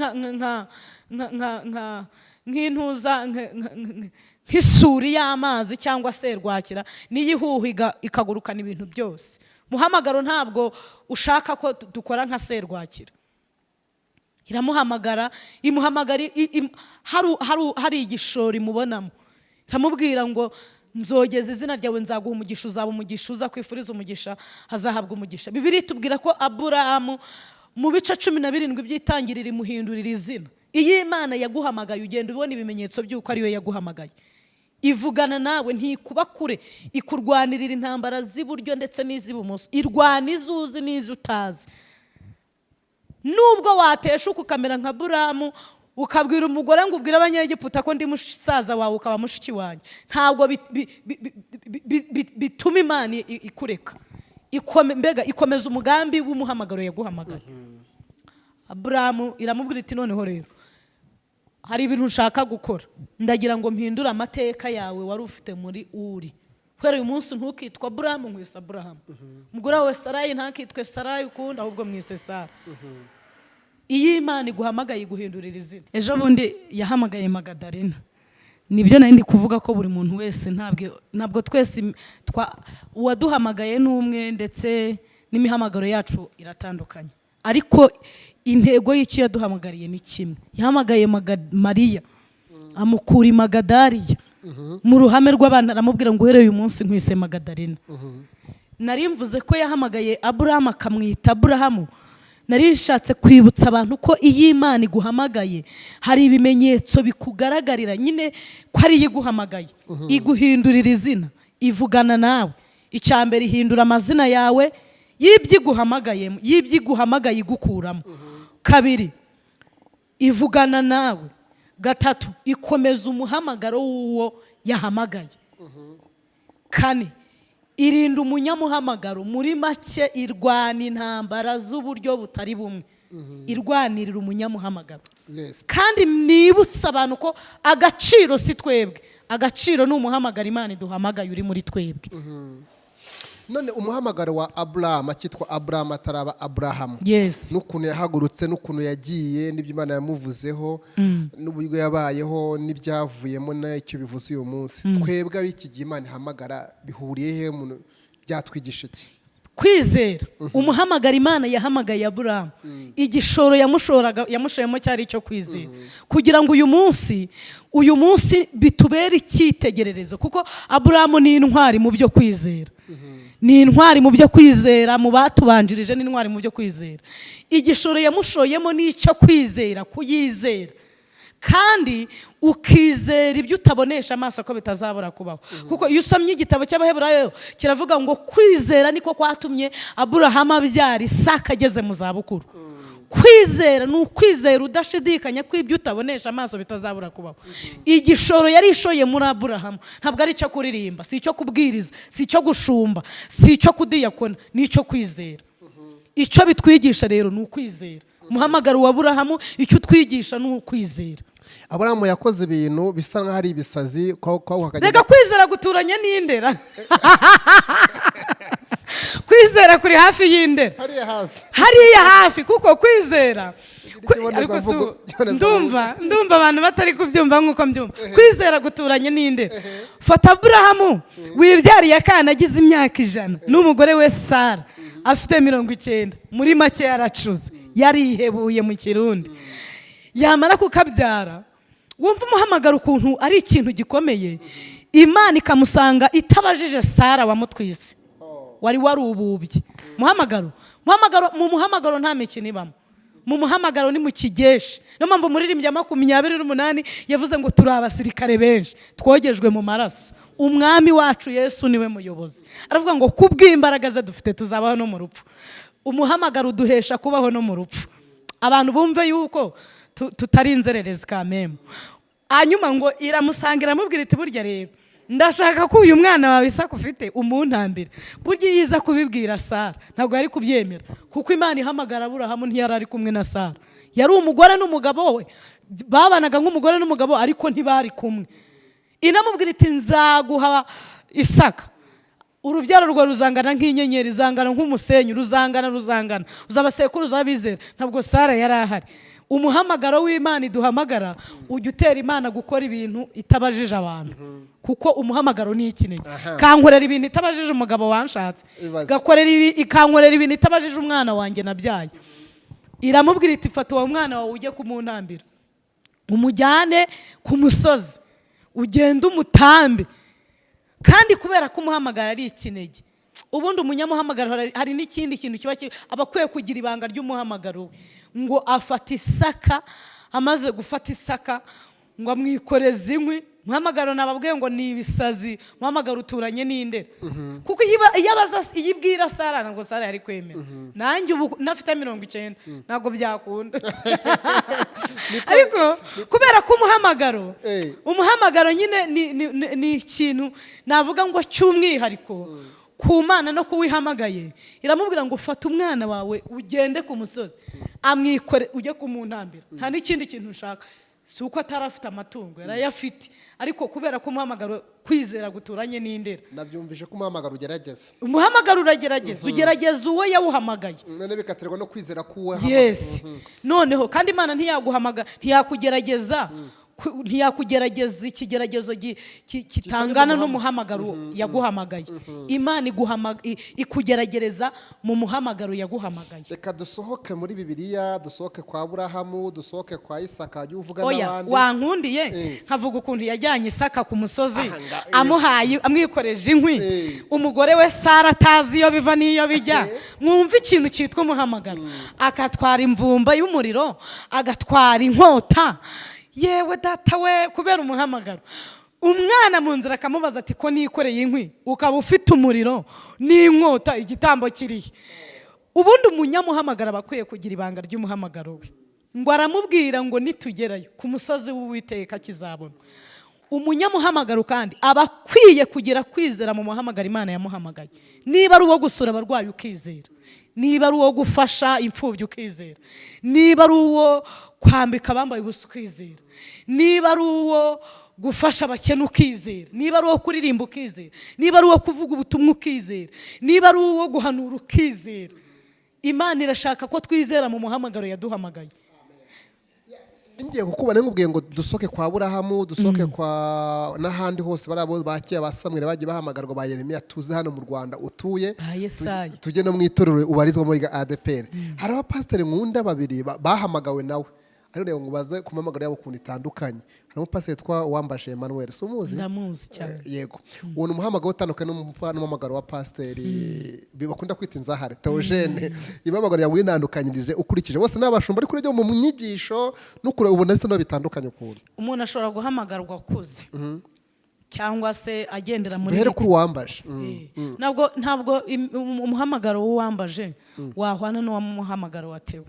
nk'intuza nk'isuri y'amazi cyangwa se rwakira niyihuha ikagurukana ibintu byose. Muhamagaro ntabwo ushaka ko dukora nka serwakira. Iramuhamagara, imuhamagara hari igishoro imubonamo. Ikamubwira ngo nzogeza izina ryawe, nzaguha umugisha, uzaba umugisha, uza kwifuriza umugisha hazahabwa umugisha. Bibiliya itubwira ko Aburahamu mu bice 17 by'itangirira imuhindurira izina. Iyo Imana yaguhamagaye ugenda ubona ibimenyetso by'uko ari yo yaguhamagaye. Ivugana nawe, ntikuba kure, ikurwanirira intambara z'iburyo ndetse n'iz'ibumoso. Irwana izuzi n'izo utazi. Nubwo wateshuka ukamera nka Aburahamu ukabwira umugore ngo ubwire abanyegiputa ko ndi musaza wawe ukaba mushiki wanjye, ntabwo bituma Imana ikureka. Mbega ikomeza umugambi w'umuhamagaro yaguhamagaye. Aburahamu iramubwira iti noneho rero hari ibintu nshaka gukora, ndagira ngo mpindure amateka yawe wari ufite muri Uri. Kwera uyu munsi ntukitwa Aburahamu, nkwise Aburahamu. Umugore wawe Sarayi ntakitwe Sarayi ukundi, ahubwo mwise Sara. Iyi Imana iguhamagaye iguhindurira izina. Ejo bundi yahamagaye Magadarena. Nibyo nari ndi kuvuga ko buri muntu wese ntabwo twese uwaduhamagaye n'umwe, ndetse n'imihamagaro yacu iratandukanye. ariko intego y'icyo yaduhamagariye ni kimwe. Yahamagaye Mariya amukura i Magadariya mu ruhame rw'abantu, aramubwira ngo uhereye uyu munsi nkwise Magadarena. Nari mvuze ko yahamagaye Aburahamu akamwita Aburahamu. Nari nshatse kwibutsa abantu ko iyo Imana iguhamagaye hari ibimenyetso bikugaragarira nyine ko ari yo iguhamagaye. Iguhindurira izina, ivugana nawe. Icya mbere ihindura amazina yawe y'ibyo iguhamagaye igukuramo. Kabiri, ivugana nawe. Gatatu, ikomeza umuhamagaro w'uwo yahamagaye. Kane, irinda umunyamuhamagaro. Muri make irwana intambara z'uburyo butari bumwe. Irwanirira umunyamuhamagaro. Kandi nibutsa abantu ko agaciro si twebwe, agaciro ni umuhamagaro Imana iduhamagaye uri muri twebwe. None umuhamagaro wa Aburahamu akitwa Aburahamu ataraba Aburahamu, n'ukuntu yahagurutse, n'ukuntu yagiye, n'ibyo Imana yamuvuzeho, n'uburyo yabayeho, n'ibyavuyemo, n'icyo bivuze uyu munsi, twebwe ab'iki gihe Imana ihamagara bihuriye he? Byatwigisha iki? Kwizera. Umuhamagaro Imana yahamagaye Aburahamu, igishoro yamushoyemo cyari icyo kwizera, kugira ngo uyu munsi bitubere icyitegererezo, kuko Aburahamu ni intwari mu byo kwizera. Ni intwari mu byo kwizera, mu batubanjirije ni intwari mu byo kwizera. Igishoro yamushoyemo ni icyo kwizera, kuyizera, kandi ukizera ibyo utabonesha amaso ko bitazabura kubaho. Kuko iyo usomye igitabo cy'Abaheburayo kiravuga ngo kwizera niko kwatumye Aburahamu abyara Isaka ageze mu zabukuru. Kwizera ni ukwizera udashidikanya ko ibyo utabonesha amaso bitazabura kubaho. Igishoro yarishoye muri Aburahamu ntabwo ari icyo kuririmba, si icyo kubwiriza, si icyo gushumba, si icyo kudiyakona, ni icyo kwizera. Icyo bitwigisha rero ni ukwizera. Umuhamagaro wa Aburahamu icyo utwigisha ni ukwizera. Aburahamu yakoze ibintu bisa nk'aho ari ibisazi. Reka kwizera guturanye n'indera. Kwizera kuri hafi y'indera, hariya hafi, kuko kwizera ndumva abantu batari kubyumva nk'uko mbyumva. Kwizera guturanye n'indera. Fata Aburahamu wibyariye akana agize imyaka 100 n'umugore we Sara afite 90. Muri make yaracuze, yarihebuye mu Kirundi. Yamara kukabyara, wumva umuhamagaro ukuntu ari ikintu gikomeye. Imana ikamusanga itabajije Sara wamutwise, wari warububye. Mu muhamagaro nta mikino ibamo. Mu muhamagaro ni mu kigeshi. No mpamvu muririmbya 28 yavuze ngo turi abasirikare benshi twogejwe mu maraso. Umwami wacu Yesu niwe muyobozi. Aravuga ngo kubw'imbaraga ze dufite tuzabaho no mu rupfu. Umuhamagaro uduhesha kubaho no mu rupfu. Abantu bumve yuko tutari inzererezi kameme. Hanyuma ngo iramusangira amubwira iti burya rero ndashaka ko uyu mwana wawe Isaka ufite umuntambira. Burya yiza kubibwira Sara ntabwo yari kubyemera, kuko Imana ihamagara Aburahamu ntiyari ari kumwe na Sara. Yari umugore n'umugabo we, babanaga nk'umugore n'umugabo ariko ntibari kumwe. Inamubwira iti nzaguha Isaka, urubyaro rwa ruzangana nk'inyenyeri, zangana nk'umusenyi, ruzangana uzabasekuruza abizera. Ntabwo Sara yari ahari. Umuhamagaro w'Imana iduhamagara ujya utera Imana gukora ibintu itabajije abantu, kuko umuhamagaro ni ikinege. Kankorera ibintu itabajije umugabo wanshatse, ikankorera ibintu itabajije umwana wanjye nabyaye. Iramubwira iti fata uwo mwana wawe ujye kumuntambira, umujyane ku musozi, ugende umutambe. Kandi kubera ko umuhamagaro ari ikinege, ubundi umunyamuhamagaro hari n'ikindi kintu kiba abakwiye kugira ibanga ry'umuhamagaro we. Ngo afata Isaka, amaze gufata Isaka ngo amwikoreze inkwi. Umuhamagaro nababwiye ngo ni ibisazi, umuhamagaro uturanye n'indera. Kuko iyo ibwira Sara ntabwo Sara yari kwemera. Nanjye ubu nafite 90 ntabwo byakunda. Ariko kubera ko umuhamagaro nyine ni ikintu navuga ngo cy'umwihariko ku Mana no kuwihamagaye. Iramubwira ngo fata umwana wawe ugende ku musozi, amwikore ujye kumuntambira. Nta n'ikindi kintu ushaka, si uko atarafite amatungo, yarayafite, ariko kubera ko umuhamagaro kwizera guturanye n'indera. Nabyumvije ko umuhamagaro ugerageza. Umuhamagaro uragerageza, ugerageza uwo yawuhamagaye. None bikaterwa no kwizera kuwe. Yes. Noneho kandi Imana ntiyaguhamagara, ntiyakugerageza ntiyakugerageza ikigeragezo kitangana n'umuhamagaro yaguhamagaye. Imana ikugeragereza mu muhamagaro yaguhamagaye. Reka dusohoke muri Bibiliya, dusohoke kwa Aburahamu, dusohoke kwa Isaka, ujye uvuga n'abandi. Wankundiye nkavuga ukuntu yajyanye Isaka ku musozi amuhaye amwikoreje inkwi, umugore we Sara atazi iyo biva n'iyo bijya. Mwumva ikintu cyitwa umuhamagaro. Akatwara imvumba y'umuriro, agatwara inkota. Yewe data we, kubera umuhamagaro. Umwana mu nzira akamubaza ati ko nikoreye inkwi ukaba ufite umuriro n'inkota, igitambo kirihe? Ubundi umunyamuhamagaro bakwiye kugira ibanga ry'umuhamagaro we, ngo aramubwira ngo nitugerayo ku musozi w'Uwiteka kizabona. Umunyamuhamagaro kandi abakwiye kugira kwizera mu muhamagaro Imana yamuhamagaye. Niba ari uwo gusura abarwayi ukizera, niba ari uwo gufasha imfubyi ukizera, niba ari uwo kwambika abambaye ubusa ukizera, niba ari uwo gufasha abakene ukizera, niba ari uwo kuririmba ukizera, niba ari uwo kuvuga ubutumwa ukizera, niba ari uwo guhanura ukizera. Imana irashaka ko twizera mu muhamagaro yaduhamagaye. Ngiye kukubona nkubwiye ngo dusoke kwa Aburahamu, dusoke kwa n'ahandi hose barabo bakiye basamwire bagiye bahamagarwa ba Yeremiya, tuze hano mu Rwanda utuye, tujye no mu itorero ubarizwa muri ADPR. Hari abapasiteri nkunda babiri bahamagawe nawe, ariko rero ngo baze ku muhamagaro yabo ukuntu itandukanye. Hari umupasiteri twa Wambashe Emmanuel, sumuzi? Ndamuzi cyane. Yego. Uwo umuhamagaro utandukanye n'umuhamagaro wa pasiteri bakunda kwita inzahare Theogene. Imamagaro yawe inandukanyirije ukurikije bose n'abashumba ari kuri ryo mu nyigisho n'ukure ubona bisa no bitandukanye ukuntu. Umuntu ashobora guhamagarwa kuze. Cyangwa se agendera muri Duhere kuri Wambashe. Ntabwo umuhamagaro w'uwambaje wahwana n'umuhamagaro wa Theo.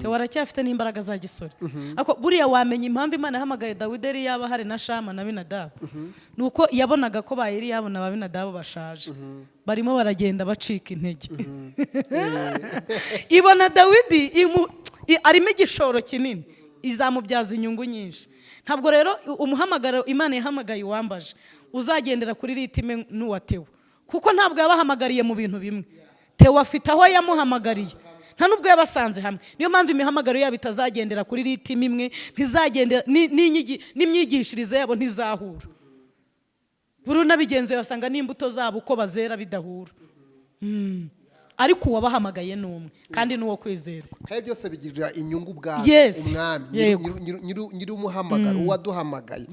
Theo aracyafite n'imbaraga za gisore. Ariko buriya wamenya impamvu Imana yahamagaye Dawidi yari yaba hari na Shama na Binadabu. Nuko yabonaga ko bayiri yabona ba Binadabu bashaje. Barimo baragenda bacika intege. Ibona Dawidi arimo igishoro kinini, izamubyaza inyungu nyinshi. Ntabwo rero umuhamagaro Imana yahamagaye uwambaje uzagendera kuri ritime n'uwa Theo, kuko ntabwo yabahamagariye mu bintu bimwe. Theo afite aho yamuhamagariye, nta nubwo yabasanze hamwe. Niyo mpamvu imihamagaro yabo itazagendera kuri ritime imwe, ntizagendera n'imyigishirize yabo ntizahura. Buri nabigenzo yasanga n'imbuto zabo uko bazera bidahura. Ariko uwabahamagaye n'umwe kandi n'uwo kwizerwa. Kandi byose bigirira inyungu bwa umwami nyiri umuhamagaro uwaduhamagaye.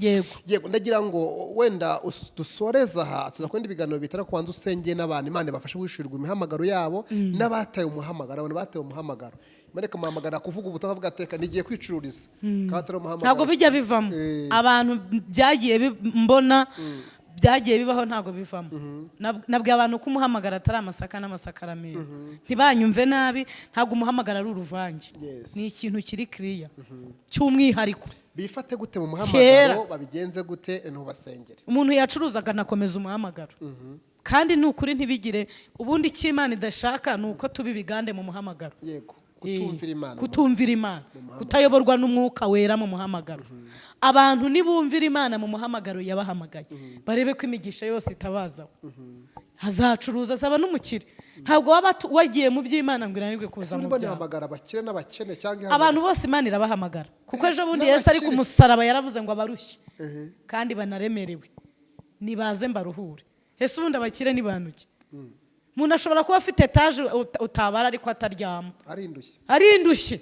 Yego, ndagira ngo wenda dusoreza aha, tuzakwenda ibiganiro bitara kubanza usengeye n'abantu Imana bafashe wishirirwa imihamagaro yabo n'abataye umuhamagaro, abantu bataye umuhamagaro. Mareka muhamagara kuvuga ubutaha avuga ateka nigiye kwicururiza. Ntabwo bijya bivamo. Abantu byagiye mbona byagiye bibaho ntabwo bivamo. Nabwiye abantu ko umuhamagara atari amasaka n'amasakaramentu. Ntibanyumve nabi, ntabwo umuhamagara ari uruvange. Ni ikintu kiri clear cy'umwihariko. Bifate gute mu muhamagaro, babigenze gute ntubasengere. Umuntu yacuruzaga nakomeza umuhamagaro. Kandi n'ukuri ntibigire ubundi cy'Imana idashaka nuko tubi bigande mu muhamagaro. Yego. Kutumvira Imana, kutayoborwa n'umwuka wera mu muhamagaro. Abantu nibumvira Imana mu muhamagaro yabahamagaye, barebe ko imigisha yose itabazaho. Hazacuruza azaba n'umukire. Ntabwo waba wagiye mu by'Imana ngo iranirwe kuza mu byawe. Abantu bose Imana irabahamagara, kuko ejo bundi Yesu ari ku musaraba yaravuze ngo abarushye kandi banaremerewe nibaze mbaruhure. Yesu ubundi abakire nibanuke. Umuntu ashobora kuba afite etaje utabara ariko ataryama, arindushye.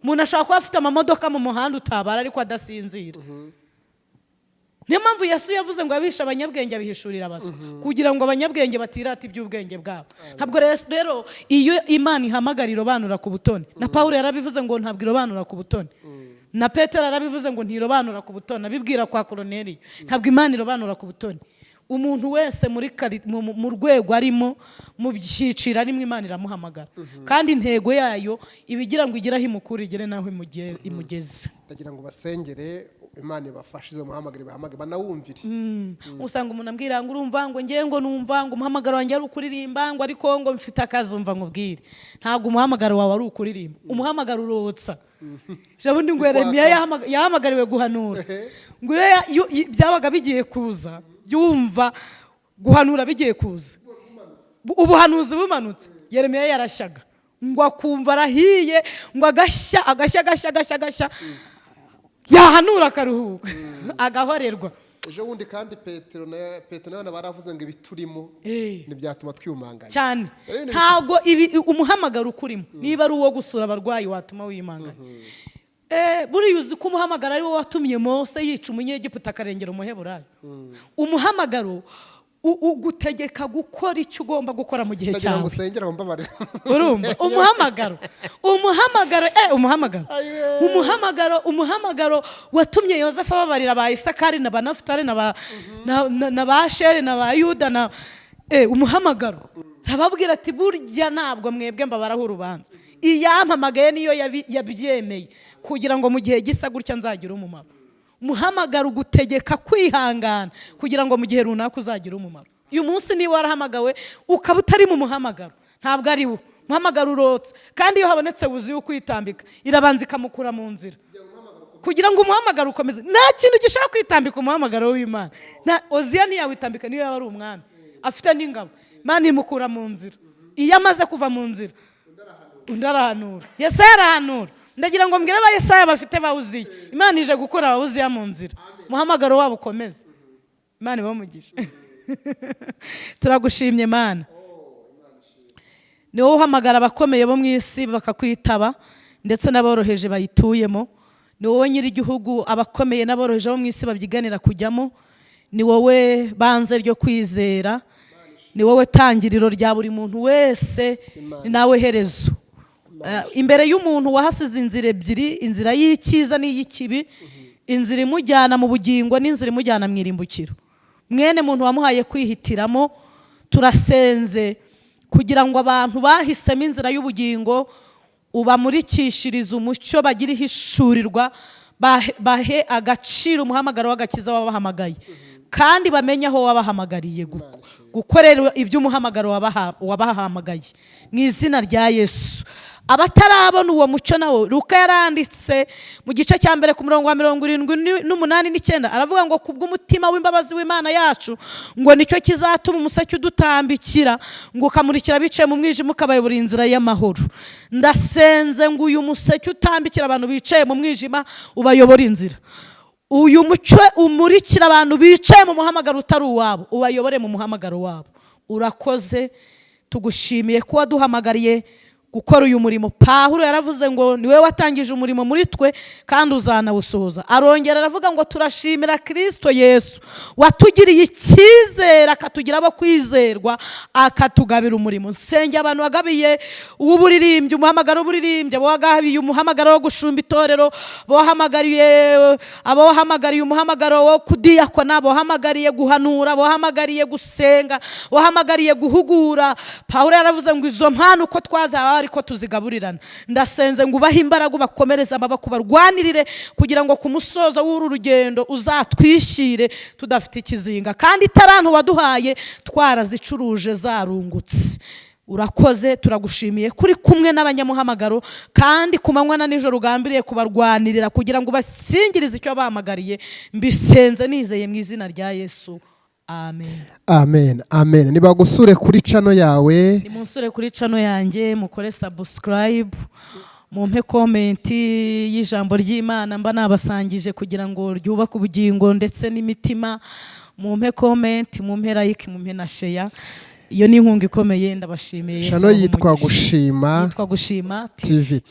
Umuntu ashobora kuba afite amamodoka mu muhanda utabara ariko adasinzira. Niyo mpamvu Yesu yavuze ngo abisha abanyabwenge abihishurira abaswa, kugira ngo abanyabwenge batirata iby'ubwenge bwabo. Ntabwo rero iyo Imana ihamagara irobanura ku butoni, na Pawulo yarabivuze ngo ntabwo irobanura ku butoni, na Petero yarabivuze ngo ntirobanura ku butoni, abibwira kwa Koloneli. Ntabwo Imana irobanura ku butoni. Umuntu wese mu rwego arimo, mu byiciro arimo, Imana iramuhamagara. Kandi intego yayo ibigira ngo igire aho imukura, igere naho imugeze. Ndagira ngo basengere Imana ibafashize umuhamagaro bahamagara banawumvire. Usanga umuntu ambwira ngo urumva ngo ngiye ngo numva ngo umuhamagaro wanjye ari ukuririmba ngo ariko ngo mfite akazi, umva nkubwire ntabwo umuhamagaro wawe ari ukuririmba. Umuhamagaro urotsa. Jabundi ngo Yeremiya yahamagariwe guhanura, ngo byabaga bigiye kuza yumva guhanura bigiye kuza, ubuhanuzi bumanutse, Yeremiya yarashyaga ngo akumva arahiye, ngo agashya yahanura akaruhuka agahorerwa. ejo bundi kandi Petero nawe baravuze ngo ibiturimo ntibyatuma twiyumanganya cyane. Ntabwo umuhamagaro ukurimo niba ari uwo gusura abarwayi watuma wiyumanganya. Buriya uzi ko umuhamagaro ari wo watumye Mose yica umunyegiputa akarengera umuheburayo. Umuhamagaro ugutegeka gukora icyo ugomba gukora mu gihe cyawe. Urumva umuhamagaro watumye Yosefu ababarira ba Isakari na ba Nafutali na ba Sheri na ba Yuda na umuhamagaro ababwira ati burya ntabwo mwebwe mbabaraho urubanza, iyampamagaye niyo yabyemeye kugira ngo mu gihe gisa gutya nzagira umumaro. Umuhamagaro ugutegeka kwihangana kugira ngo mu gihe runaka uzagira umumaro. Uyu munsi niba warahamagawe ukaba utari mu muhamagaro, ntabwo ari wo muhamagaro urotse, kandi iyo habonetse wuzi yo kwitambika irabanza ikamukura mu nzira kugira ngo umuhamagaro ukomeze. Nta kintu gishaka kwitambika umuhamagaro w'Imana. Oziya ntiyawitambika niyo yaba ari umwami afite n'ingabo, Imana imukura mu nzira. Iyo amaze kuva mu nzira undi arahanura. Yesaya arahanura. Ndagira ngo mbwire ba Yesaya bafite bawuziye, Imana ije gukora abawuziya mu nzira, umuhamagaro wabo ukomeze. Imana ibamugishe. Turagushimye Mana. Ni wowe uhamagara abakomeye bo mu isi bakakwitaba ndetse n'aboroheje bayituyemo. Ni wowe nyiri igihugu abakomeye n'aboroheje bo mu isi babyiganira kujyamo. Ni wowe banze ryo kwizera. Ni wowe tangiriro rya buri muntu wese, ni nawe herezo. Imbere y'umuntu wahasize inzira ebyiri, inzira y'icyiza n'iy'ikibi, inzira imujyana mu bugingo n'inzira imujyana mu irimbukiro. Mwene muntu wamuhaye kwihitiramo, turasenze kugira ngo abantu bahisemo inzira y'ubugingo ubamurikishirize umucyo, bagire ihishurirwa, bahe agaciro umuhamagaro w'agakiza wabahamagaye, kandi bamenye aho wabahamagariye gukorera iby'umuhamagaro wabahamagaye mu izina rya Yesu. Abatarabona uwo mucyo nawo Luka yaranditse mu gice cya mbere ku murongo wa 78 aravuga ngo kubw'umutima w'imbabazi w'Imana yacu ngo nicyo kizatuma umuseke udutambikira ngo ukamurikira bicaye mu mwijima ukabayobora inzira y'amahoro. Ndasenze ngo uyu museke utambikira abantu bicaye mu mwijima ubayobora inzira. Uyu mucyo umurikira abantu bicaye mu muhamagaro utari uwabo ubayobore mu muhamagaro wabo. Urakoze, tugushimiye ko waduhamagariye gukora uyu murimo. Pawulo yaravuze ngo niwe watangije umurimo muri twe kandi uzanawusohoza. Arongera aravuga ngo turashimira Kristo Yesu watugiriye icyizere akatugira abo kwizerwa akatugabira umurimo. Nsenge abantu wagabiye uw'uburirimbyi, umuhamagaro w'uburirimbyi, wagabiye umuhamagaro wo gushumba itorero, wahamagariye umuhamagaro wo kudiyakona, wahamagariye guhanura, wahamagariye gusenga, wahamagariye guhugura. Pawulo yaravuze ngo izo mpano uko twazaha ariko tuzigaburirana. Ndasenze ngo ubahe imbaraga, ubakomereze amaboko, barwanirire kugira ngo ku musozo w'uru rugendo uzatwishyire tudafite ikizinga, kandi itarantu waduhaye twarazicuruje zarungutse. Urakoze, turagushimiye kuri kumwe n'abanyamuhamagaro, kandi ku manywa na nijoro ugambiriye kubarwanirira kugira ngo basingirize icyo bahamagariye. Mbisenze nizeye mu izina rya Yesu. Amen. Amen. Amen. Nibagusure kuri channel yawe. Nimunsure kuri channel yanjye, mukore subscribe, mumpe comment y'ijambo ry'Imana mba nabasangije kugira ngo ryubake ubugingo ndetse n'imitima. Mumpe comment, mumpe like, mumpe na share. Iyo ni inkunga ikomeye, ndabashimiye. Channel yitwa Gushima TV.